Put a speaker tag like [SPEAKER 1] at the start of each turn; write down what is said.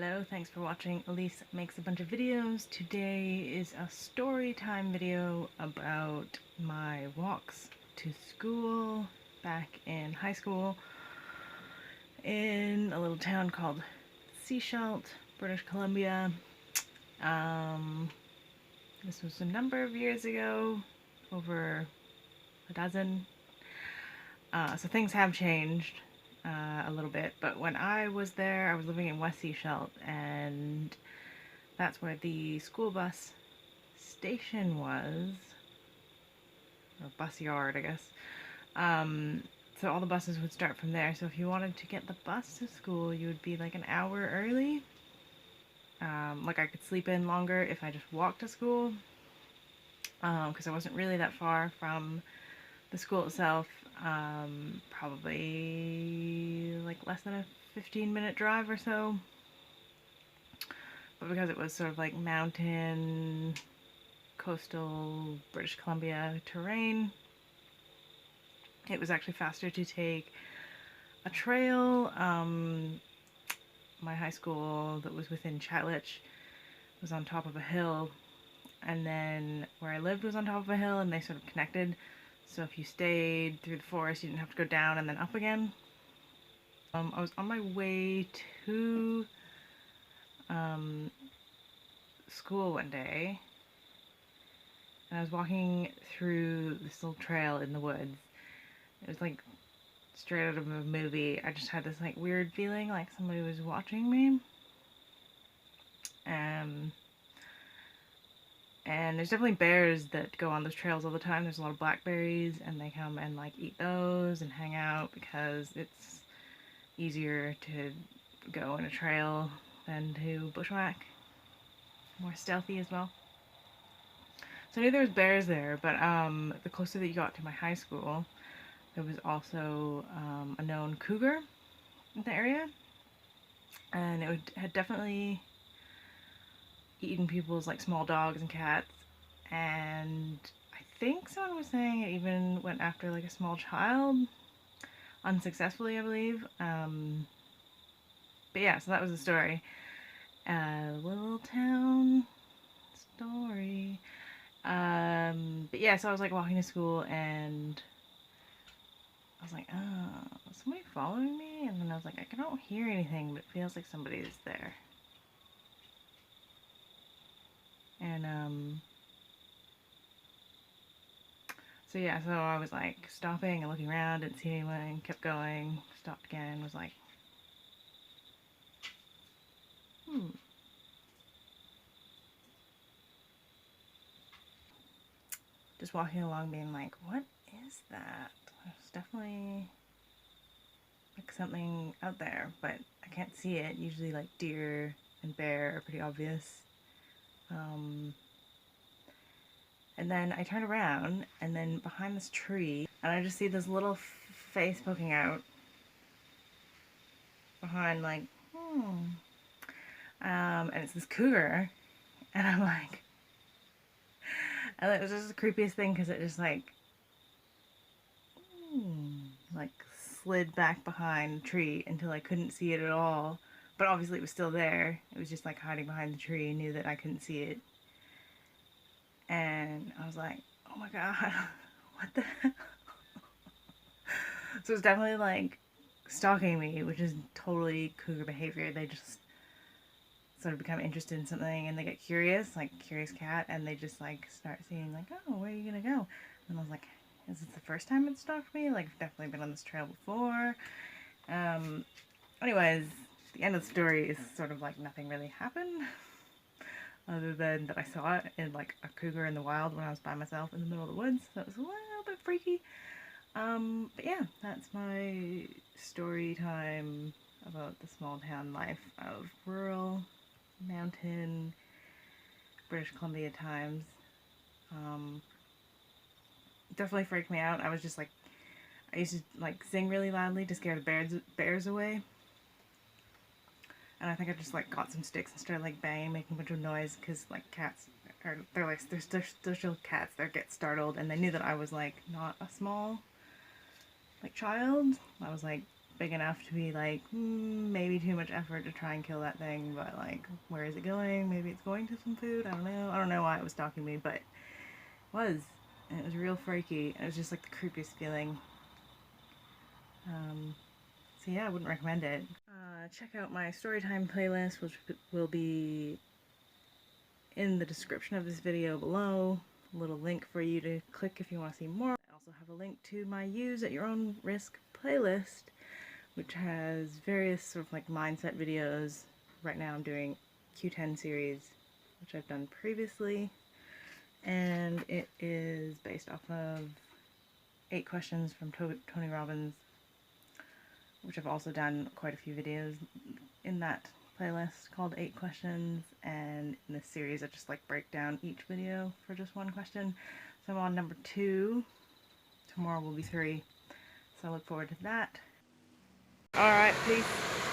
[SPEAKER 1] Hello, thanks for watching. Elise makes a bunch of videos. Today is a story time video about my walks to school back in high school in a little town called Stalked, British Columbia. This was a number of years ago, over a dozen. So things have changed a little bit, but when I was there, I was living in West Stalked, and that's where the school bus station was, or bus yard, I guess. So all the buses would start from there. So if you wanted to get the bus to school, you would be like an hour early. Like I could sleep in longer if I just walked to school, because I wasn't really that far from the school itself. Probably like less than a 15-minute drive or so. But because it was sort of like mountain, coastal British Columbia terrain, it was actually faster to take a trail. My high school that was within Chatlich was on top of a hill, and then where I lived was on top of a hill, and they sort of connected. So if you stayed through the forest, you didn't have to go down and then up again. I was on my way to school one day, and I was walking through this little trail in the woods. It was like straight out of a movie. I just had this like weird feeling like somebody was watching me. And there's definitely bears that go on those trails all the time. There's a lot of blackberries, and they come and like eat those and hang out because it's easier to go in a trail than to bushwhack. More stealthy as well. So I knew there was bears there, but the closer that you got to my high school, there was also a known cougar in the area, and had definitely eaten people's like small dogs and cats, and I think someone was saying it even went after like a small child, unsuccessfully, I believe. But yeah, so that was the story. Little town story. But yeah, so I was like walking to school, and I was like, oh, is somebody following me? And then I was like, I don't hear anything, but it feels like somebody is there. And so yeah, so I was like stopping and looking around, didn't see anyone, kept going, stopped again, was like, just walking along being like, what is that? There's definitely like something out there, but I can't see it. Usually like deer and bear are pretty obvious. And then I turn around, and then behind this tree, and I just see this little face poking out behind, like, and it's this cougar, and I'm like, and it was just the creepiest thing because it just like slid back behind the tree until I couldn't see it at all. But obviously it was still there. It was just like hiding behind the tree and knew that I couldn't see it. And I was like, oh my god, what the hell? So it's definitely like stalking me, which is totally cougar behavior. They just sort of become interested in something, and they get curious, like curious cat, and they just like start seeing like, oh, where are you gonna go? And I was like, is this the first time it stalked me? Like, I've definitely been on this trail before. Anyways, the end of the story is sort of like nothing really happened other than that I saw it in like a cougar in the wild when I was by myself in the middle of the woods. So it was a little bit freaky. But yeah, that's my story time about the small town life of rural mountain British Columbia times. Definitely freaked me out. I was just like, I used to like sing really loudly to scare the bears away. And I think I just like got some sticks and started like banging, making a bunch of noise, because like cats are, they're still cats. They get startled, and they knew that I was like not a small like child. I was like big enough to be like, maybe too much effort to try and kill that thing, but like, where is it going? Maybe it's going to some food, I don't know. I don't know why it was stalking me, but it was. And it was real freaky. It was just like the creepiest feeling. So yeah, I wouldn't recommend it. Check out my Storytime playlist, which will be in the description of this video below. A little link for you to click if you want to see more. I also have a link to my Use at Your Own Risk playlist, which has various sort of like mindset videos. Right now I'm doing Q10 series, which I've done previously, and it is based off of 8 questions from Tony Robbins, which I've also done quite a few videos in that playlist called 8 questions, and in this series I just like break down each video for just one question. So I'm on number 2. Tomorrow will be 3. So I look forward to that. Alright, peace.